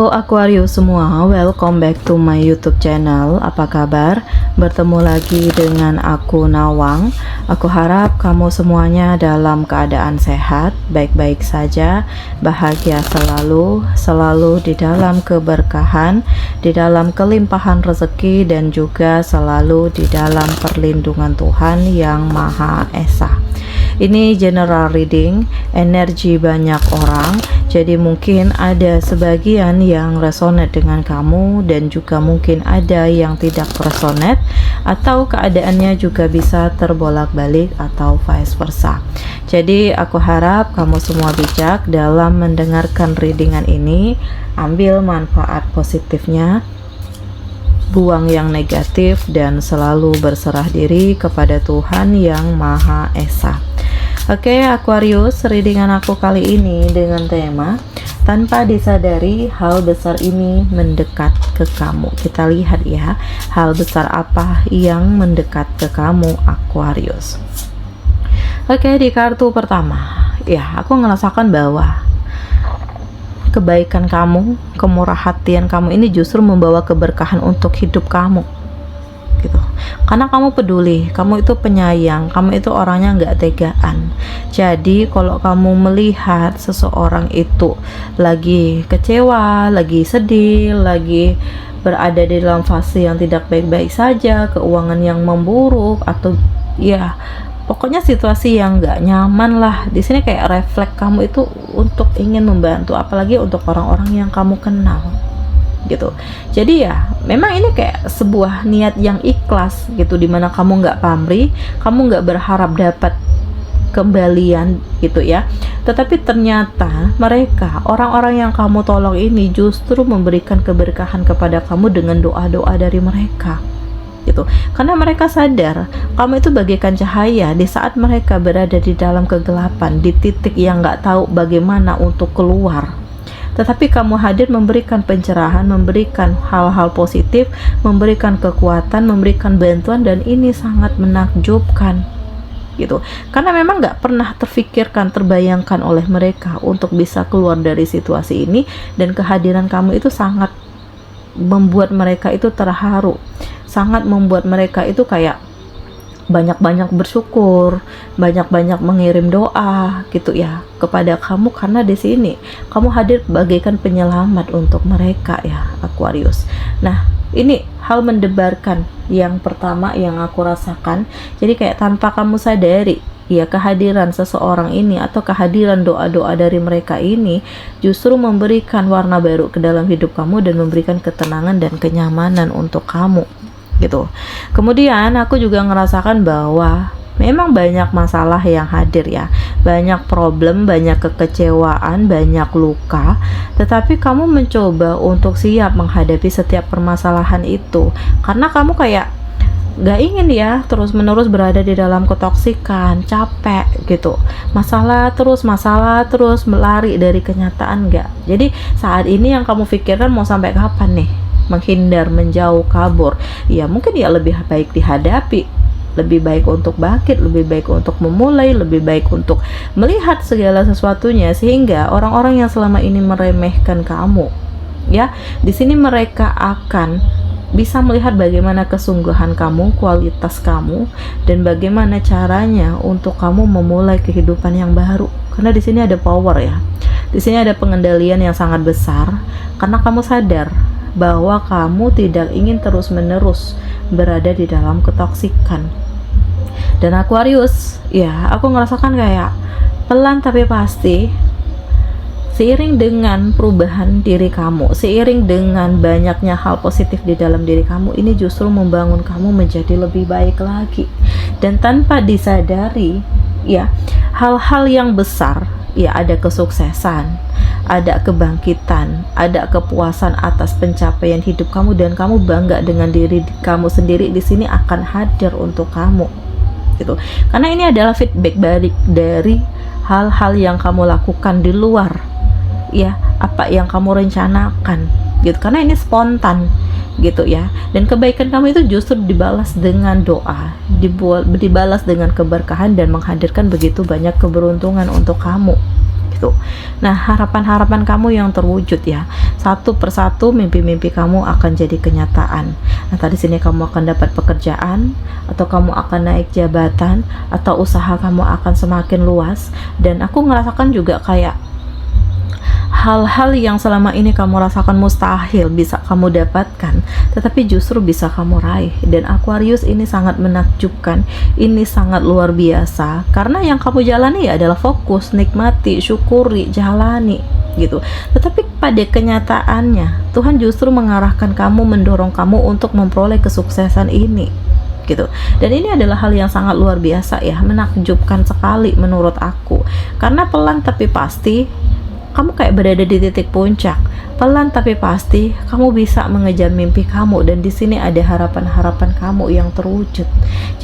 Halo Aquarius semua, welcome back to my YouTube channel. Apa kabar? Bertemu lagi dengan aku Nawang. Aku harap kamu semuanya dalam keadaan sehat, baik-baik saja, bahagia selalu di dalam keberkahan, di dalam kelimpahan rezeki, dan juga selalu di dalam perlindungan Tuhan yang Maha Esa. Ini general reading, energi banyak orang, jadi mungkin ada sebagian yang resonate dengan kamu dan juga mungkin ada yang tidak resonate, atau keadaannya juga bisa terbolak-balik atau vice versa. Jadi aku harap kamu semua bijak dalam mendengarkan readingan ini, ambil manfaat positifnya, buang yang negatif, dan selalu berserah diri kepada Tuhan yang Maha Esa. Oke Aquarius, readingan aku kali ini dengan tema tanpa disadari hal besar ini mendekat ke kamu. Kita lihat ya, hal besar apa yang mendekat ke kamu Aquarius. Oke, di kartu pertama ya, aku ngerasakan bahwa kebaikan kamu, kemurah hatian kamu ini justru membawa keberkahan untuk hidup kamu gitu. Karena kamu peduli, kamu itu penyayang, kamu itu orangnya nggak tegaan. Jadi kalau kamu melihat seseorang itu lagi kecewa, lagi sedih, lagi berada di dalam fase yang tidak baik-baik saja, keuangan yang memburuk, atau ya pokoknya situasi yang nggak nyaman lah, di sini kayak refleks kamu itu untuk ingin membantu, apalagi untuk orang-orang yang kamu kenal gitu. Jadi ya memang ini kayak sebuah niat yang ikhlas gitu, dimana kamu nggak pamrih, kamu nggak berharap dapat kembalian gitu ya, tetapi ternyata mereka, orang-orang yang kamu tolong ini justru memberikan keberkahan kepada kamu dengan doa-doa dari mereka gitu. Karena mereka sadar kamu itu bagaikan cahaya di saat mereka berada di dalam kegelapan, di titik yang nggak tahu bagaimana untuk keluar. Tetapi kamu hadir memberikan pencerahan, memberikan hal-hal positif, memberikan kekuatan, memberikan bantuan, dan ini sangat menakjubkan gitu. Karena memang nggak pernah terfikirkan, terbayangkan oleh mereka untuk bisa keluar dari situasi ini, dan kehadiran kamu itu sangat membuat mereka itu terharu, sangat membuat mereka itu kayak banyak-banyak bersyukur, banyak-banyak mengirim doa gitu ya kepada kamu, karena di sini kamu hadir bagaikan penyelamat untuk mereka ya Aquarius. Nah, ini hal mendebarkan yang pertama yang aku rasakan. Jadi kayak tanpa kamu sadari ya, kehadiran seseorang ini atau kehadiran doa-doa dari mereka ini justru memberikan warna baru ke dalam hidup kamu dan memberikan ketenangan dan kenyamanan untuk kamu gitu. Kemudian aku juga ngerasakan bahwa memang banyak masalah yang hadir ya, banyak problem, banyak kekecewaan, banyak luka, tetapi kamu mencoba untuk siap menghadapi setiap permasalahan itu, karena kamu kayak gak ingin ya terus menerus berada di dalam ketoksikan, capek gitu, masalah terus melari dari kenyataan gak. Jadi saat ini yang kamu pikirkan mau sampai kapan nih? Menghindar, menjauh, kabur. Ya mungkin ya lebih baik dihadapi, lebih baik untuk bangkit, lebih baik untuk memulai, lebih baik untuk melihat segala sesuatunya, sehingga orang-orang yang selama ini meremehkan kamu ya, di sini mereka akan bisa melihat bagaimana kesungguhan kamu, kualitas kamu, dan bagaimana caranya untuk kamu memulai kehidupan yang baru. Karena di sini ada power ya, di sini ada pengendalian yang sangat besar, karena kamu sadar bahwa kamu tidak ingin terus-menerus berada di dalam ketoksikan. Dan Aquarius, ya aku ngerasakan kayak pelan tapi pasti, seiring dengan perubahan diri kamu, seiring dengan banyaknya hal positif di dalam diri kamu, ini justru membangun kamu menjadi lebih baik lagi. Dan tanpa disadari ya, hal-hal yang besar ya, ada kesuksesan, ada kebangkitan, ada kepuasan atas pencapaian hidup kamu, dan kamu bangga dengan diri kamu sendiri, di sini akan hadir untuk kamu gitu. Karena ini adalah feedback balik dari hal-hal yang kamu lakukan di luar ya, apa yang kamu rencanakan gitu. Karena ini spontan gitu ya, dan kebaikan kamu itu justru dibalas dengan doa, dibalas dengan keberkahan, dan menghadirkan begitu banyak keberuntungan untuk kamu gitu. Nah, harapan-harapan kamu yang terwujud ya, satu persatu mimpi-mimpi kamu akan jadi kenyataan. Nah, tadi sini kamu akan dapat pekerjaan, atau kamu akan naik jabatan, atau usaha kamu akan semakin luas. Dan aku ngerasakan juga kayak hal-hal yang selama ini kamu rasakan mustahil bisa kamu dapatkan, tetapi justru bisa kamu raih. Dan Aquarius, ini sangat menakjubkan, ini sangat luar biasa, karena yang kamu jalani adalah fokus, nikmati, syukuri, jalani gitu. Tetapi pada kenyataannya Tuhan justru mengarahkan kamu, mendorong kamu untuk memperoleh kesuksesan ini gitu. Dan ini adalah hal yang sangat luar biasa ya, menakjubkan sekali menurut aku, karena pelan tapi pasti kamu kayak berada di titik puncak. Pelan tapi pasti kamu bisa mengejar mimpi kamu, dan di sini ada harapan-harapan kamu yang terwujud.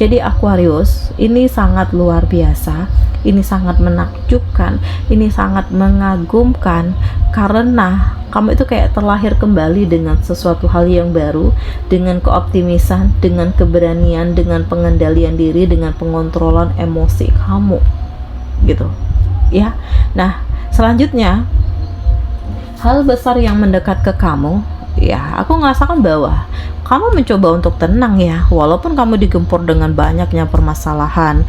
Jadi Aquarius, ini sangat luar biasa, ini sangat menakjubkan, ini sangat mengagumkan, karena kamu itu kayak terlahir kembali dengan sesuatu hal yang baru, dengan keoptimisan, dengan keberanian, dengan pengendalian diri, dengan pengontrolan emosi kamu gitu ya. Nah, selanjutnya, hal besar yang mendekat ke kamu ya, aku ngerasakan bahwa kamu mencoba untuk tenang ya, walaupun kamu digempur dengan banyaknya permasalahan,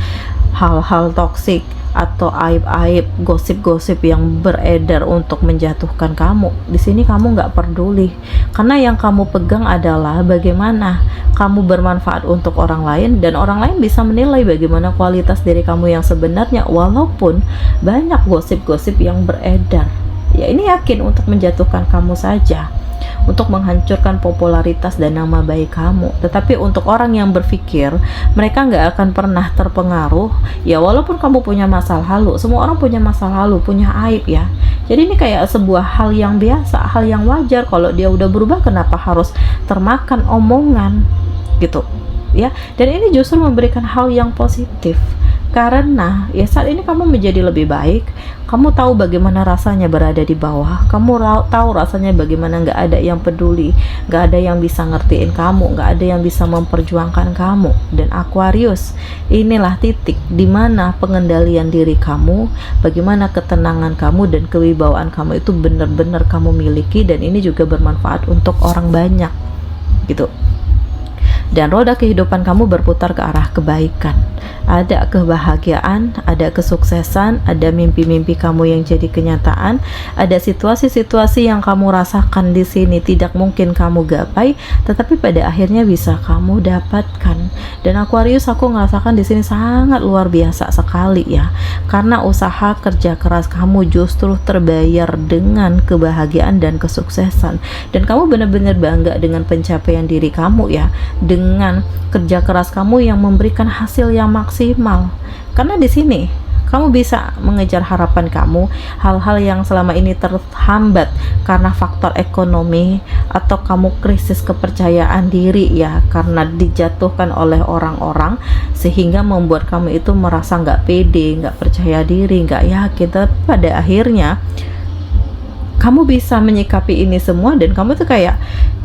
hal-hal toksik atau aib-aib, gosip-gosip yang beredar untuk menjatuhkan kamu. Di sini kamu nggak peduli, karena yang kamu pegang adalah bagaimana kamu bermanfaat untuk orang lain, dan orang lain bisa menilai bagaimana kualitas diri kamu yang sebenarnya, walaupun banyak gosip-gosip yang beredar. Ya, ini yakin untuk menjatuhkan kamu saja, untuk menghancurkan popularitas dan nama baik kamu. Tetapi untuk orang yang berpikir mereka nggak akan pernah terpengaruh, ya walaupun kamu punya masa lalu, semua orang punya masa lalu, punya aib ya. Jadi ini kayak sebuah hal yang biasa, hal yang wajar. Kalau dia udah berubah, kenapa harus termakan omongan gitu ya. Dan ini justru memberikan hal yang positif, karena ya saat ini kamu menjadi lebih baik. Kamu tahu bagaimana rasanya berada di bawah, kamu tahu rasanya bagaimana nggak ada yang peduli, nggak ada yang bisa ngertiin kamu, nggak ada yang bisa memperjuangkan kamu. Dan Aquarius, inilah titik dimana pengendalian diri kamu, bagaimana ketenangan kamu dan kewibawaan kamu itu benar-benar kamu miliki, dan ini juga bermanfaat untuk orang banyak gitu. Dan roda kehidupan kamu berputar ke arah kebaikan. Ada kebahagiaan, ada kesuksesan, ada mimpi-mimpi kamu yang jadi kenyataan, ada situasi-situasi yang kamu rasakan di sini tidak mungkin kamu gapai, tetapi pada akhirnya bisa kamu dapatkan. Dan Aquarius, aku merasakan di sini sangat luar biasa sekali ya, karena usaha kerja keras kamu justru terbayar dengan kebahagiaan dan kesuksesan. Dan kamu benar-benar bangga dengan pencapaian diri kamu ya, dengan kerja keras kamu yang memberikan hasil yang maksimal. Karena di sini kamu bisa mengejar harapan kamu, hal-hal yang selama ini terhambat karena faktor ekonomi, atau kamu krisis kepercayaan diri ya, karena dijatuhkan oleh orang-orang, sehingga membuat kamu itu merasa nggak pede, nggak percaya diri, nggak yakin. Tapi pada akhirnya kamu bisa menyikapi ini semua, dan kamu tuh kayak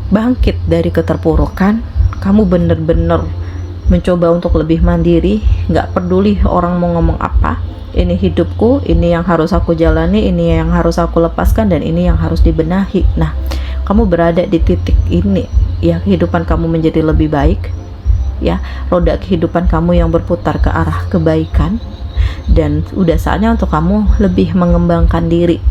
bangkit dari keterpurukan. Kamu bener-bener mencoba untuk lebih mandiri, nggak peduli orang mau ngomong apa. Ini hidupku, ini yang harus aku jalani, ini yang harus aku lepaskan, dan ini yang harus dibenahi. Nah, kamu berada di titik ini ya, kehidupan kamu menjadi lebih baik ya, roda kehidupan kamu yang berputar ke arah kebaikan, dan udah saatnya untuk kamu lebih mengembangkan diri.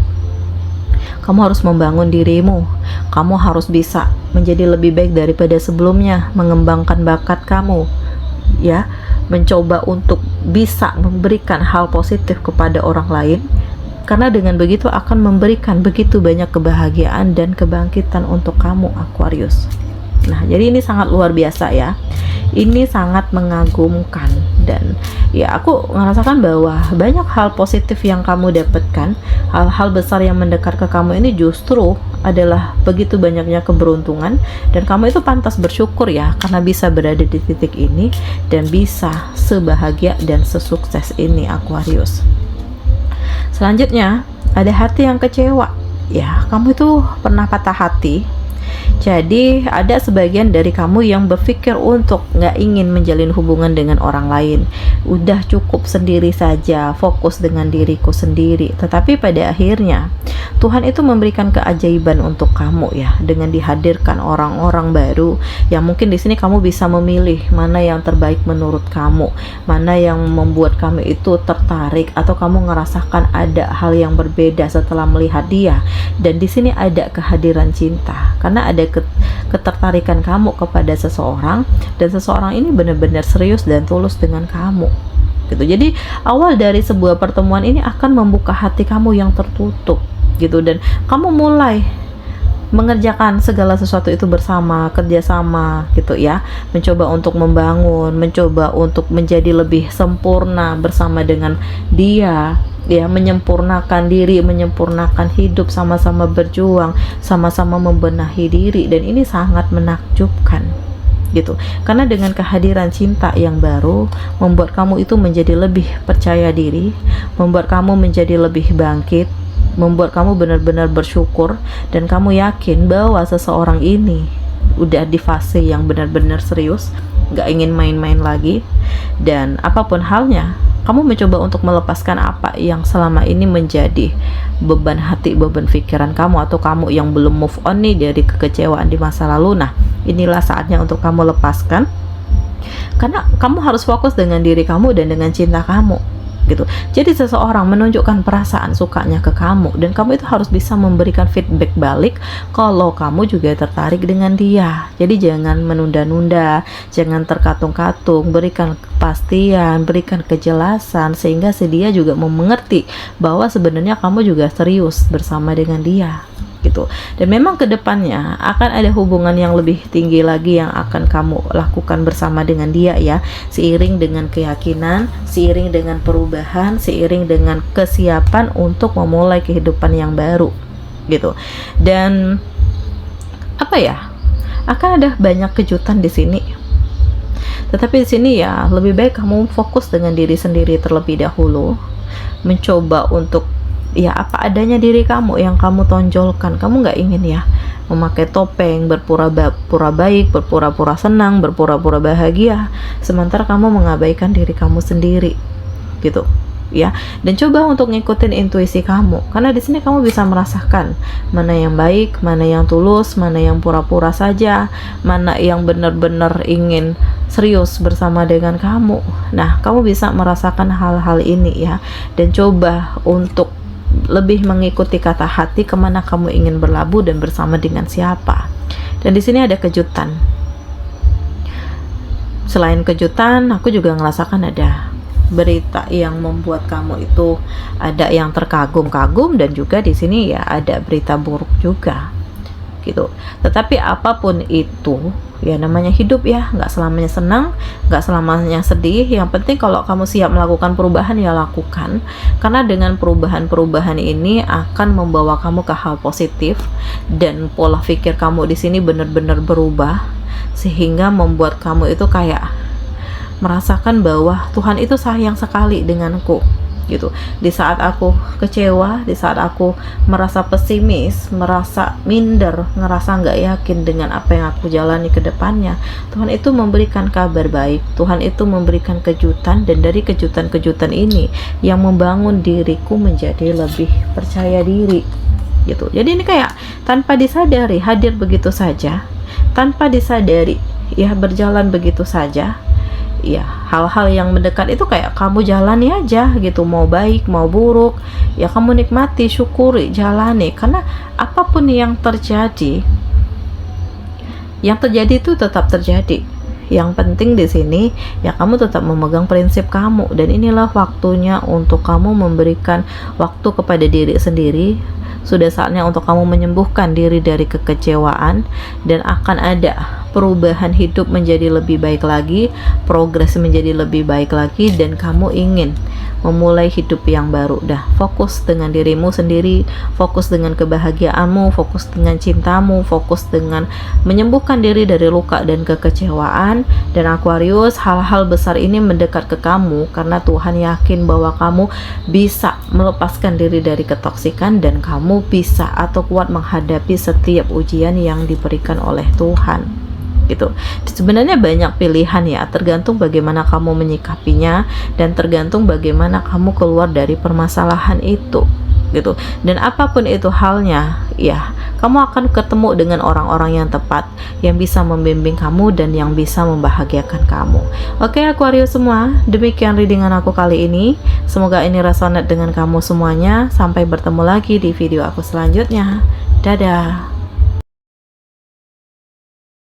Kamu harus membangun dirimu, kamu harus bisa menjadi lebih baik daripada sebelumnya, mengembangkan bakat kamu ya, mencoba untuk bisa memberikan hal positif kepada orang lain, karena dengan begitu akan memberikan begitu banyak kebahagiaan dan kebangkitan untuk kamu Aquarius. Nah, jadi ini sangat luar biasa ya, ini sangat mengagumkan. Dan ya, aku merasakan bahwa banyak hal positif yang kamu dapatkan, hal-hal besar yang mendekat ke kamu ini justru adalah begitu banyaknya keberuntungan, dan kamu itu pantas bersyukur ya, karena bisa berada di titik ini dan bisa sebahagia dan sesukses ini Aquarius. Selanjutnya, ada hati yang kecewa ya, kamu itu pernah patah hati Jadi ada sebagian dari kamu yang berpikir untuk nggak ingin menjalin hubungan dengan orang lain, udah cukup sendiri saja, fokus dengan diriku sendiri. Tetapi pada akhirnya Tuhan itu memberikan keajaiban untuk kamu ya, dengan dihadirkan orang-orang baru yang mungkin di sini kamu bisa memilih mana yang terbaik menurut kamu, mana yang membuat kamu itu tertarik atau kamu ngerasakan ada hal yang berbeda setelah melihat dia. Dan di sini ada kehadiran cinta karena ada ketertarikan kamu kepada seseorang, dan seseorang ini benar-benar serius dan tulus dengan kamu gitu. Jadi awal dari sebuah pertemuan ini akan membuka hati kamu yang tertutup gitu, dan kamu mulai mengerjakan segala sesuatu itu bersama, kerjasama gitu ya, mencoba untuk membangun, mencoba untuk menjadi lebih sempurna bersama dengan dia ya, menyempurnakan diri, menyempurnakan hidup, sama-sama berjuang, sama-sama membenahi diri. Dan ini sangat menakjubkan gitu, karena dengan kehadiran cinta yang baru membuat kamu itu menjadi lebih percaya diri, membuat kamu menjadi lebih bangkit, membuat kamu benar-benar bersyukur, dan kamu yakin bahwa seseorang ini udah di fase yang benar-benar serius, gak ingin main-main lagi. Dan apapun halnya, kamu mencoba untuk melepaskan apa yang selama ini menjadi beban hati, beban pikiran kamu, atau kamu yang belum move on nih dari kekecewaan di masa lalu. Nah, inilah saatnya untuk kamu lepaskan, karena kamu harus fokus dengan diri kamu dan dengan cinta kamu gitu. Jadi seseorang menunjukkan perasaan sukanya ke kamu, dan kamu itu harus bisa memberikan feedback balik kalau kamu juga tertarik dengan dia. Jadi jangan menunda-nunda, jangan terkatung-katung, berikan kepastian, berikan kejelasan, sehingga si dia juga mengerti bahwa sebenarnya kamu juga serius bersama dengan dia gitu. Dan memang kedepannya akan ada hubungan yang lebih tinggi lagi yang akan kamu lakukan bersama dengan dia ya, seiring dengan keyakinan, seiring dengan perubahan, seiring dengan kesiapan untuk memulai kehidupan yang baru gitu. Dan apa ya, akan ada banyak kejutan di sini. Tetapi di sini ya lebih baik kamu fokus dengan diri sendiri terlebih dahulu, mencoba untuk ya apa adanya diri kamu yang kamu tonjolkan. Kamu nggak ingin ya memakai topeng, berpura-pura baik, berpura-pura senang, berpura-pura bahagia, sementara kamu mengabaikan diri kamu sendiri gitu ya. Dan coba untuk ngikutin intuisi kamu, karena di sini kamu bisa merasakan mana yang baik, mana yang tulus, mana yang pura-pura saja, mana yang benar-benar ingin serius bersama dengan kamu. Nah, kamu bisa merasakan hal-hal ini ya, dan coba untuk lebih mengikuti kata hati kemana kamu ingin berlabuh dan bersama dengan siapa. Dan di sini ada kejutan. Selain kejutan, aku juga ngerasakan ada berita yang membuat kamu itu ada yang terkagum-kagum, dan juga di sini ya ada berita buruk juga gitu. Tetapi apapun itu ya, namanya hidup ya, nggak selamanya senang, nggak selamanya sedih. Yang penting kalau kamu siap melakukan perubahan ya lakukan, karena dengan perubahan-perubahan ini akan membawa kamu ke hal positif, dan pola pikir kamu di sini benar-benar berubah, sehingga membuat kamu itu kayak merasakan bahwa Tuhan itu sayang sekali denganku gitu. Di saat aku kecewa, di saat aku merasa pesimis, merasa minder, ngerasa nggak yakin dengan apa yang aku jalani ke depannya, Tuhan itu memberikan kabar baik, Tuhan itu memberikan kejutan, dan dari kejutan-kejutan ini yang membangun diriku menjadi lebih percaya diri gitu. Jadi ini kayak tanpa disadari hadir begitu saja, tanpa disadari ya berjalan begitu saja ya. Hal-hal yang mendekat itu kayak kamu jalani aja gitu, mau baik mau buruk ya kamu nikmati, syukuri, jalani, karena apapun yang terjadi itu tetap terjadi. Yang penting di sini ya kamu tetap memegang prinsip kamu, dan inilah waktunya untuk kamu memberikan waktu kepada diri sendiri. Sudah saatnya untuk kamu menyembuhkan diri dari kekecewaan, dan akan ada perubahan hidup menjadi lebih baik lagi, progres menjadi lebih baik lagi, dan kamu ingin memulai hidup yang baru. Dah, fokus dengan dirimu sendiri, fokus dengan kebahagiaanmu, fokus dengan cintamu, fokus dengan menyembuhkan diri dari luka dan kekecewaan. Dan Aquarius, hal-hal besar ini mendekat ke kamu karena Tuhan yakin bahwa kamu bisa melepaskan diri dari ketoksikan, dan kamu bisa atau kuat menghadapi setiap ujian yang diberikan oleh Tuhan gitu. Sebenarnya banyak pilihan ya, tergantung bagaimana kamu menyikapinya dan tergantung bagaimana kamu keluar dari permasalahan itu gitu. Dan apapun itu halnya, ya kamu akan ketemu dengan orang-orang yang tepat yang bisa membimbing kamu dan yang bisa membahagiakan kamu. Oke Aquarius semua, demikian readingan aku kali ini. Semoga ini resonate dengan kamu semuanya. Sampai bertemu lagi di video aku selanjutnya. Dadah.